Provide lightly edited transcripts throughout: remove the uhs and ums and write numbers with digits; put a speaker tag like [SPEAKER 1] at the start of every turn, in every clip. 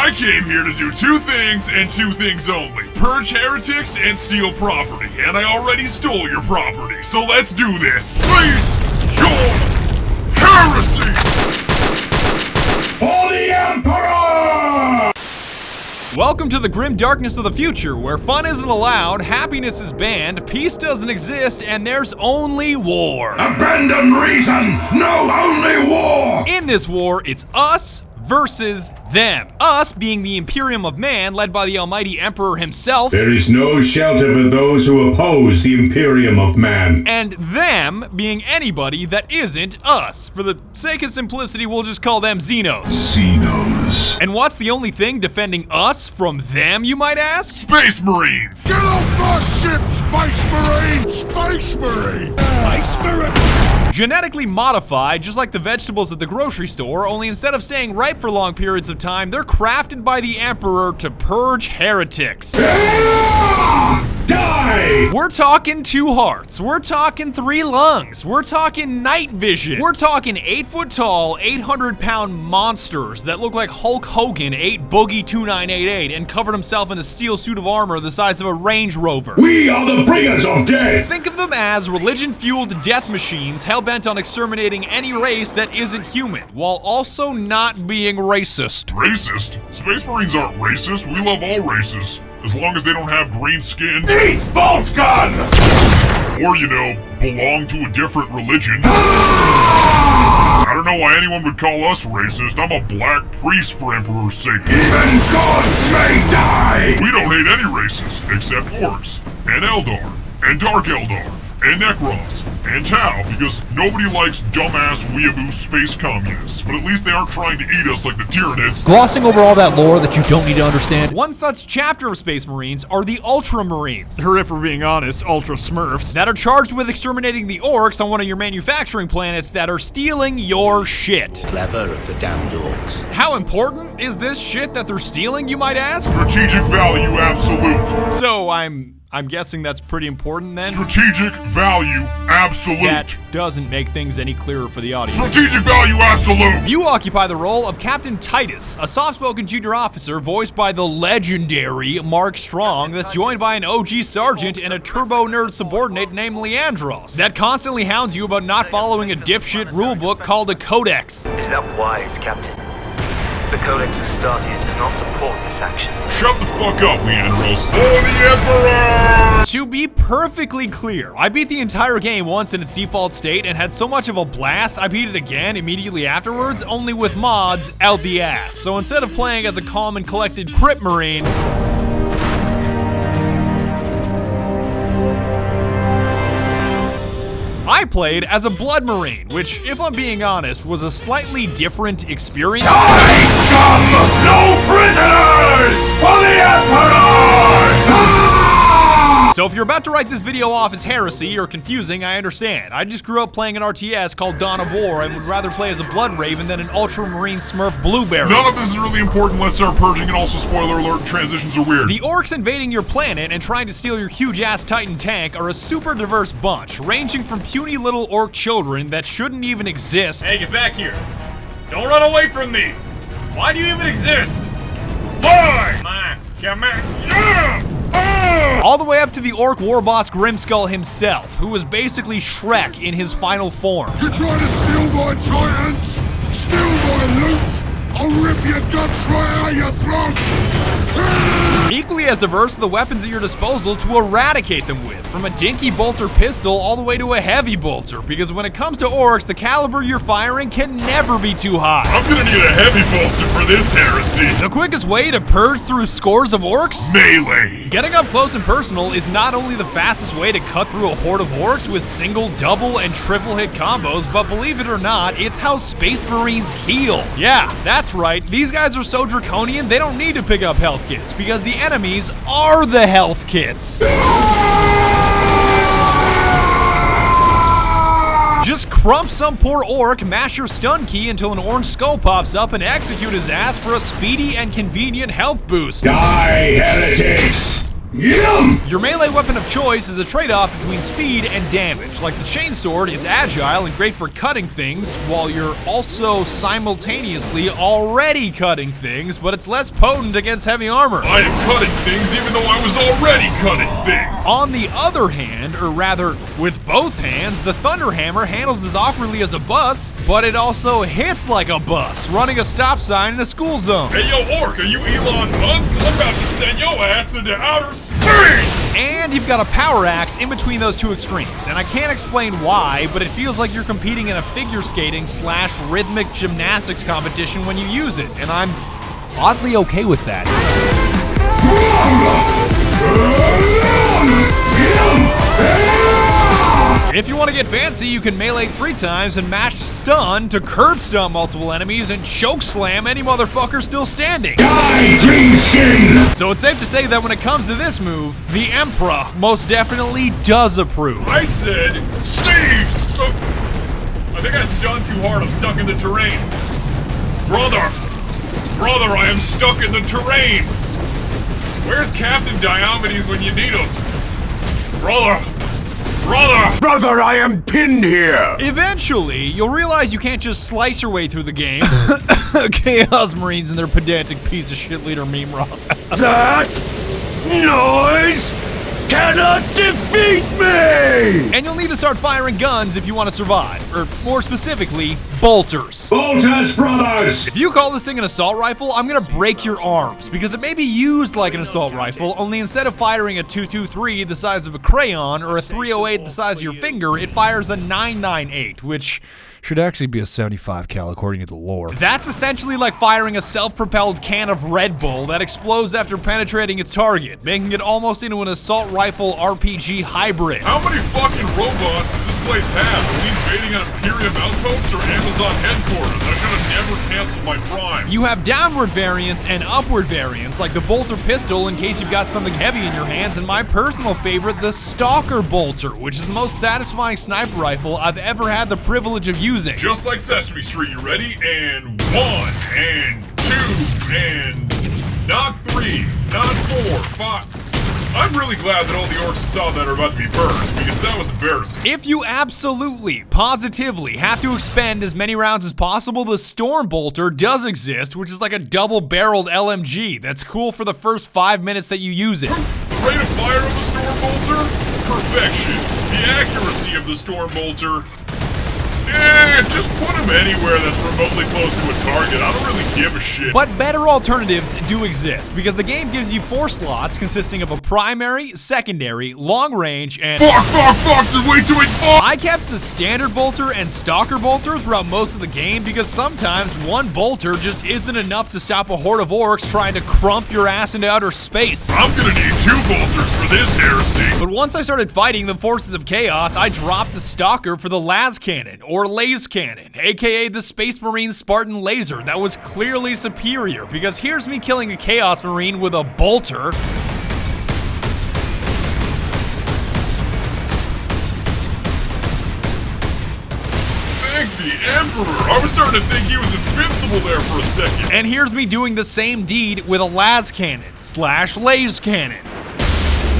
[SPEAKER 1] I came here to do two things and two things only. Purge heretics and steal property. And I already stole your property, so let's do this. Face your heresy!
[SPEAKER 2] For the Emperor!
[SPEAKER 3] Welcome to the grim darkness of the future, where fun isn't allowed, happiness is banned, peace doesn't exist, and there's only war.
[SPEAKER 2] Abandon reason! No, only war!
[SPEAKER 3] In this war, it's us versus them. Us being the Imperium of Man, led by the almighty Emperor himself.
[SPEAKER 2] There is no shelter for those who oppose the Imperium of Man.
[SPEAKER 3] And them being anybody that isn't us. For the sake of simplicity, we'll just call them Xenos.
[SPEAKER 2] Xenos.
[SPEAKER 3] And what's the only thing defending us from them, you might ask?
[SPEAKER 1] Space Marines!
[SPEAKER 4] Get off my ship, Space Marine! Space Marine! Space Marine!
[SPEAKER 3] Genetically modified, just like the vegetables at the grocery store, only instead of staying ripe for long periods of time, they're crafted by the Emperor to purge heretics.
[SPEAKER 2] Die!
[SPEAKER 3] We're talking 2 hearts, we're talking 3 lungs, we're talking night vision, we're talking 8-foot tall, 800-pound monsters that look like Hulk Hogan ate Boogie 2988 and covered himself in a steel suit of armor the size of a Range Rover.
[SPEAKER 2] We are the bringers of death!
[SPEAKER 3] Think of them as religion-fueled death machines hell-bent on exterminating any race that isn't human, while also not being racist.
[SPEAKER 1] Racist? Space Marines aren't racist. We love all races. As long as they don't have green skin.
[SPEAKER 2] Eat bolt gun!
[SPEAKER 1] Or, you know, belong to a different religion. I don't know why anyone would call us racist. I'm a black priest for Emperor's sake.
[SPEAKER 2] Even gods may die!
[SPEAKER 1] We don't hate any races, except Orcs, and Eldar, and Dark Eldar, and Necrons, and Tau, because nobody likes dumbass weeaboo space communists, but at least they aren't trying to eat us like the Tyranids.
[SPEAKER 5] Glossing over all that lore that you don't need to understand.
[SPEAKER 3] One such chapter of Space Marines are the Ultramarines, or if we're being honest, Ultra Smurfs, that are charged with exterminating the Orcs on one of your manufacturing planets that are stealing your shit.
[SPEAKER 6] Clever of the damned orcs.
[SPEAKER 3] How important is this shit that they're stealing, you might ask?
[SPEAKER 1] Strategic value absolute.
[SPEAKER 3] So I'm guessing that's pretty important then?
[SPEAKER 1] Strategic value absolute.
[SPEAKER 3] That doesn't make things any clearer for the audience.
[SPEAKER 1] Strategic value absolute.
[SPEAKER 3] You occupy the role of Captain Titus, a soft-spoken junior officer voiced by the legendary Mark Strong that's joined by an OG sergeant and a turbo-nerd subordinate named Leandros that constantly hounds you about not following a dipshit rulebook called a codex.
[SPEAKER 7] Is that wise, Captain? The Codex Astartes does not support this action.
[SPEAKER 1] Shut the fuck up, Leandros. For the Emperor!
[SPEAKER 3] To be perfectly clear, I beat the entire game once in its default state and had so much of a blast, I beat it again immediately afterwards, only with mods out the ass. So instead of playing as a calm and collected Crypt Marine, I played as a Blood Marine, which, if I'm being honest, was a slightly different experience.
[SPEAKER 2] Die, scum! No prisoners! For the Emperor!
[SPEAKER 3] So if you're about to write this video off as heresy or confusing, I understand. I just grew up playing an RTS called Dawn of War and would rather play as a Blood Raven than an Ultramarine Smurf Blueberry.
[SPEAKER 1] None of this is really important. Let's start purging, and also spoiler alert, transitions are weird.
[SPEAKER 3] The Orcs invading your planet and trying to steal your huge-ass Titan tank are a super diverse bunch, ranging from puny little orc children that shouldn't even exist. Hey, get back here. Don't run away from me. Why do you even exist? Why? Come on, come on. Yeah! All the way up to the orc war boss Grimskull himself, who was basically Shrek in his final form.
[SPEAKER 4] You trying to steal my Titans? Steal my loot? I'll rip your guts right out your throat!
[SPEAKER 3] Equally as diverse are the weapons at your disposal to eradicate them with, from a dinky bolter pistol all the way to a heavy bolter, because when it comes to orcs, the caliber you're firing can never be too high.
[SPEAKER 1] I'm gonna need a heavy bolter for this heresy.
[SPEAKER 3] The quickest way to purge through scores of orcs?
[SPEAKER 1] Melee.
[SPEAKER 3] Getting up close and personal is not only the fastest way to cut through a horde of orcs with single, double, and triple hit combos, but believe it or not, it's how Space Marines heal. Yeah, that's right, these guys are so draconian they don't need to pick up health kits, because the enemies are the health kits. Just crump some poor orc, mash your stun key until an orange skull pops up, and execute his ass for a speedy and convenient health boost.
[SPEAKER 2] Die, heretics! Yum!
[SPEAKER 3] Your melee weapon of choice is a trade-off between speed and damage. Like the chainsword is agile and great for cutting things, while you're also simultaneously already cutting things, but it's less potent against heavy armor.
[SPEAKER 1] I am cutting things even though I was already cutting things.
[SPEAKER 3] On the other hand, or rather, with both hands, the Thunderhammer handles as awkwardly as a bus, but it also hits like a bus, running a stop sign in a school zone.
[SPEAKER 1] Hey yo, Orc, are you Elon Musk? I'm about to send your ass into outer space!
[SPEAKER 3] And you've got a power axe in between those two extremes, and I can't explain why, but it feels like you're competing in a figure skating / rhythmic gymnastics competition when you use it, and I'm oddly okay with that. If you want to get fancy, you can melee 3 times and mash stun to curb stomp multiple enemies and choke slam any motherfucker still standing.
[SPEAKER 2] Die, green skin!
[SPEAKER 3] So it's safe to say that when it comes to this move, the Emperor most definitely does approve.
[SPEAKER 1] I said, cease! I think I stunned too hard. I'm stuck in the terrain. Brother, I am stuck in the terrain. Where's Captain Diomedes when you need him?
[SPEAKER 4] Brother, I am pinned here!
[SPEAKER 3] Eventually, you'll realize you can't just slice your way through the game. Chaos Marines and their pedantic piece of shit leader meme rock.
[SPEAKER 4] That noise cannot defeat me!
[SPEAKER 3] And you'll need to start firing guns if you want to survive. Or more specifically, bolters.
[SPEAKER 2] Bolters, brothers!
[SPEAKER 3] If you call this thing an assault rifle, I'm gonna break your arms, because it may be used like an assault rifle, only instead of firing a 223 the size of a crayon or a 308 the size of your finger, it fires a 998, which should actually be a 75 cal according to the lore. That's essentially like firing a self-propelled can of Red Bull that explodes after penetrating its target, making it almost into an assault rifle RPG hybrid.
[SPEAKER 1] How many fucking robots does this place have? Are we invading an Imperium outpost or Amazon headquarters? I should have never canceled my Prime.
[SPEAKER 3] You have downward variants and upward variants, like the Bolter pistol in case you've got something heavy in your hands, and my personal favorite, the Stalker Bolter, which is the most satisfying sniper rifle I've ever had the privilege of using.
[SPEAKER 1] Just like Sesame Street, you ready? And 1, and 2, and not 3, not 4, 5. I'm really glad that all the orcs saw that are about to be purged, because that was embarrassing.
[SPEAKER 3] If you absolutely, positively have to expend as many rounds as possible, the Storm Bolter does exist, which is like a double-barreled LMG that's cool for the first 5 minutes that you use it.
[SPEAKER 1] The rate of fire of the Storm Bolter? Perfection. The accuracy of the Storm Bolter? Just put him anywhere that's remotely close to a target. I don't really give a shit.
[SPEAKER 3] But better alternatives do exist, because the game gives you 4 slots consisting of a primary, secondary, long range, and
[SPEAKER 1] Fuck, there's way too many fuck!
[SPEAKER 3] I kept the standard bolter and stalker bolter throughout most of the game because sometimes one bolter just isn't enough to stop a horde of orcs trying to crump your ass into outer space.
[SPEAKER 1] I'm gonna need 2 bolters for this heresy.
[SPEAKER 3] But once I started fighting the forces of chaos, I dropped the stalker for the las cannon, or laze cannon, aka the Space Marine Spartan laser that was clearly superior, because here's me killing a Chaos Marine with a bolter.
[SPEAKER 1] Thank the Emperor! I was starting to think he was invincible there for a second.
[SPEAKER 3] And here's me doing the same deed with a las cannon / laze cannon.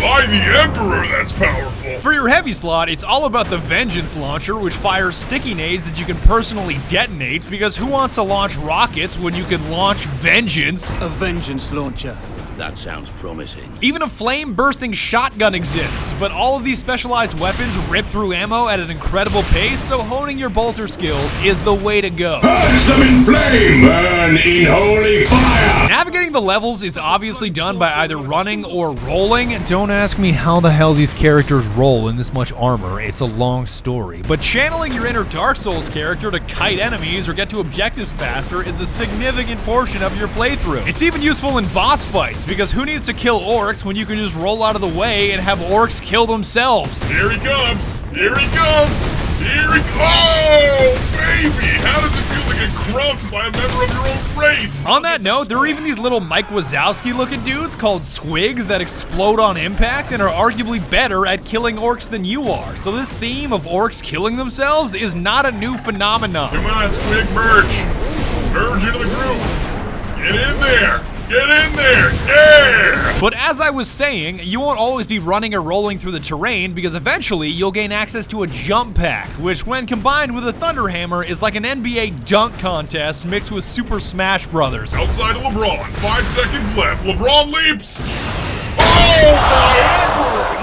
[SPEAKER 1] By the Emperor, that's powerful.
[SPEAKER 3] For your heavy slot, it's all about the Vengeance Launcher, which fires sticky nades that you can personally detonate, because who wants to launch rockets when you can launch vengeance?
[SPEAKER 8] A vengeance launcher.
[SPEAKER 6] That sounds promising.
[SPEAKER 3] Even a flame-bursting shotgun exists, but all of these specialized weapons rip through ammo at an incredible pace, so honing your bolter skills is the way to go.
[SPEAKER 2] Purge them in flame! Burn in holy fire!
[SPEAKER 3] Navigating the levels is obviously done by either running or rolling. Don't ask me how the hell these characters roll in this much armor, it's a long story. But channeling your inner Dark Souls character to kite enemies or get to objectives faster is a significant portion of your playthrough. It's even useful in boss fights, because who needs to kill orcs when you can just roll out of the way and have orcs kill themselves?
[SPEAKER 1] Here he comes! Here he comes! Here he Oh, baby! How does it feel to get crumped by a member of your own race?
[SPEAKER 3] On that note, there are even these little Mike Wazowski looking dudes called squigs that explode on impact and are arguably better at killing orcs than you are. So this theme of orcs killing themselves is not a new phenomenon.
[SPEAKER 1] Come on, Squig, merge! Merge into the group! Get in there! Get in there! Yeah!
[SPEAKER 3] But as I was saying, you won't always be running or rolling through the terrain because eventually you'll gain access to a jump pack, which when combined with a Thunder Hammer is like an NBA dunk contest mixed with Super Smash Brothers.
[SPEAKER 1] Outside of LeBron, 5 seconds left. LeBron leaps. Oh my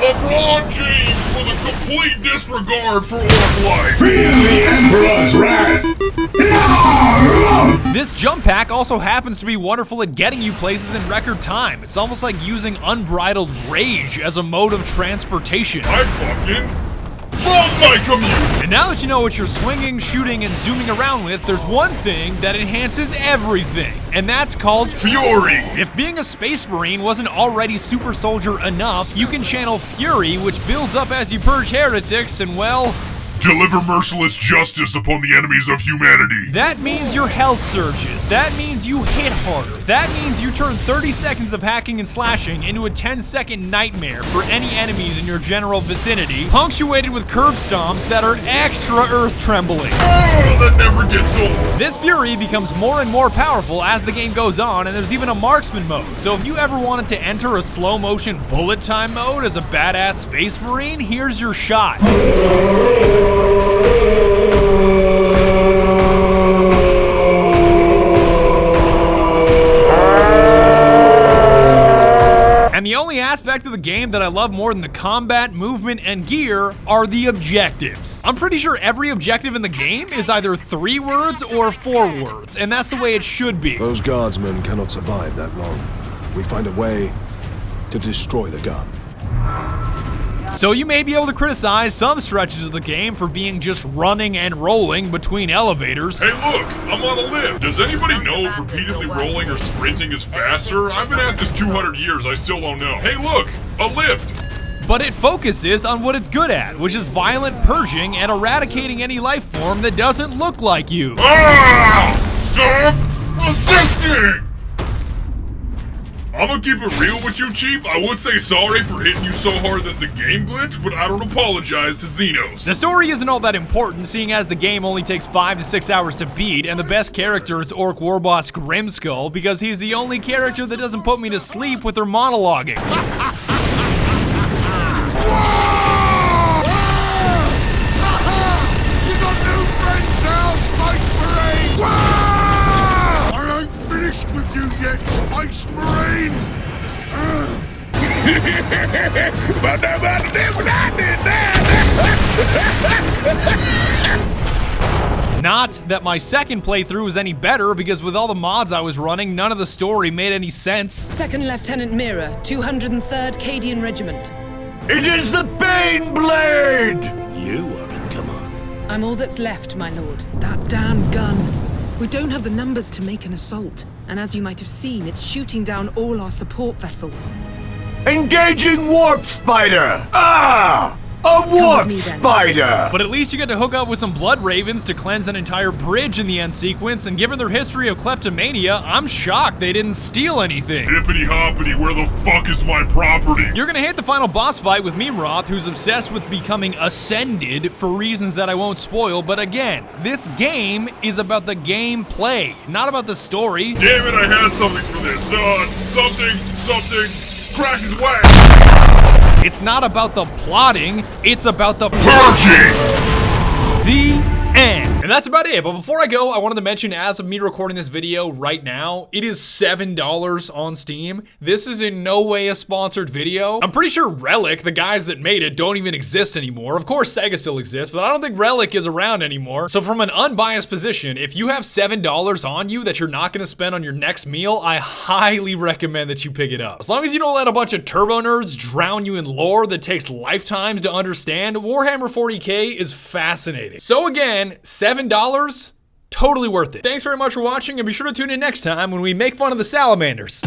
[SPEAKER 1] Emperor! LeBron James with a complete disregard for orc life.
[SPEAKER 2] Feel the Emperor's wrath!
[SPEAKER 3] This jump pack also happens to be wonderful at getting you places in record time. It's almost like using unbridled rage as a mode of transportation.
[SPEAKER 1] I fucking love my commute!
[SPEAKER 3] And now that you know what you're swinging, shooting, and zooming around with, there's one thing that enhances everything, and that's called
[SPEAKER 1] Fury!
[SPEAKER 3] If being a Space Marine wasn't already super soldier enough, you can channel Fury, which builds up as you purge heretics, and well,
[SPEAKER 1] deliver merciless justice upon the enemies of humanity.
[SPEAKER 3] that means your health surges. That means you hit harder. That means you turn 30 seconds of hacking and slashing into a 10-second nightmare for any enemies in your general vicinity, punctuated with curb stomps that are extra earth-trembling.
[SPEAKER 1] Oh, that never gets old.
[SPEAKER 3] This Fury becomes more and more powerful as the game goes on, and there's even a marksman mode. So if you ever wanted to enter a slow-motion bullet time mode as a badass Space Marine, here's your shot. And the only aspect of the game that I love more than the combat, movement, and gear are the objectives. I'm pretty sure every objective in the game is either 3 words or 4 words, and that's the way it should be.
[SPEAKER 8] Those guardsmen cannot survive that long. We find a way to destroy the gun.
[SPEAKER 3] So you may be able to criticize some stretches of the game for being just running and rolling between elevators.
[SPEAKER 1] Hey look, I'm on a lift. Does anybody know if repeatedly rolling or sprinting is faster? I've been at this 200 years, I still don't know. Hey look, a lift.
[SPEAKER 3] But it focuses on what it's good at, which is violent purging and eradicating any life form that doesn't look like you.
[SPEAKER 1] Ah! Stop resisting! I'm gonna keep it real with you, Chief. I would say sorry for hitting you so hard that the game glitched, but I don't apologize to Xenos.
[SPEAKER 3] The story isn't all that important, seeing as the game only takes 5 to 6 hours to beat, and the best character is Orc Warboss Grimskull, because he's the only character that doesn't put me to sleep with her monologuing.
[SPEAKER 4] You got new friends now, Space Marine! I ain't finished with you yet, Space Marine!
[SPEAKER 6] But nobody did what I did there.
[SPEAKER 3] Not that my second playthrough was any better, because with all the mods I was running, none of the story made any sense.
[SPEAKER 9] Second Lieutenant Mira, 203rd Cadian Regiment.
[SPEAKER 6] It is the Bane Blade! You are in command.
[SPEAKER 9] I'm all that's left, my lord. That damn gun. We don't have the numbers to make an assault, and as you might have seen, it's shooting down all our support vessels.
[SPEAKER 6] Engaging Warp Spider! Ah! A Warp
[SPEAKER 9] with me, then.
[SPEAKER 6] Spider!
[SPEAKER 3] But at least you get to hook up with some Blood Ravens to cleanse an entire bridge in the end sequence, and given their history of kleptomania, I'm shocked they didn't steal anything.
[SPEAKER 1] Hippity hoppity, where the fuck is my property?
[SPEAKER 3] You're gonna hate the final boss fight with Mimroth, who's obsessed with becoming ascended for reasons that I won't spoil, but again, this game is about the gameplay, not about the story.
[SPEAKER 1] Damn it, I had something for this. Something, crack his wax.
[SPEAKER 3] It's not about the plotting, it's about the
[SPEAKER 1] Purging!
[SPEAKER 3] The end. And that's about it. But before I go, I wanted to mention, as of me recording this video right now, it is $7 on Steam. This is in no way a sponsored video. I'm pretty sure Relic, the guys that made it, don't even exist anymore. Of course, Sega still exists, but I don't think Relic is around anymore. So from an unbiased position, if you have $7 on you that you're not gonna spend on your next meal, I highly recommend that you pick it up. As long as you don't let a bunch of turbo nerds drown you in lore that takes lifetimes to understand, Warhammer 40k is fascinating. So again, $7, totally worth it. Thanks very much for watching, and be sure to tune in next time when we make fun of the salamanders.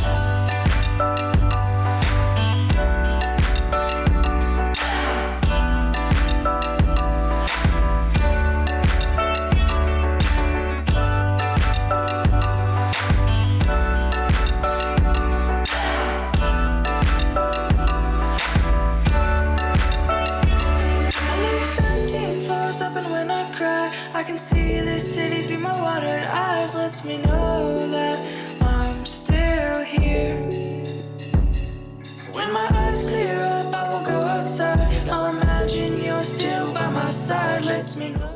[SPEAKER 10] I can see the city through my watered eyes, lets me know that I'm still here. When my eyes clear up, I will go outside. I'll imagine you're still by my side. Lets me know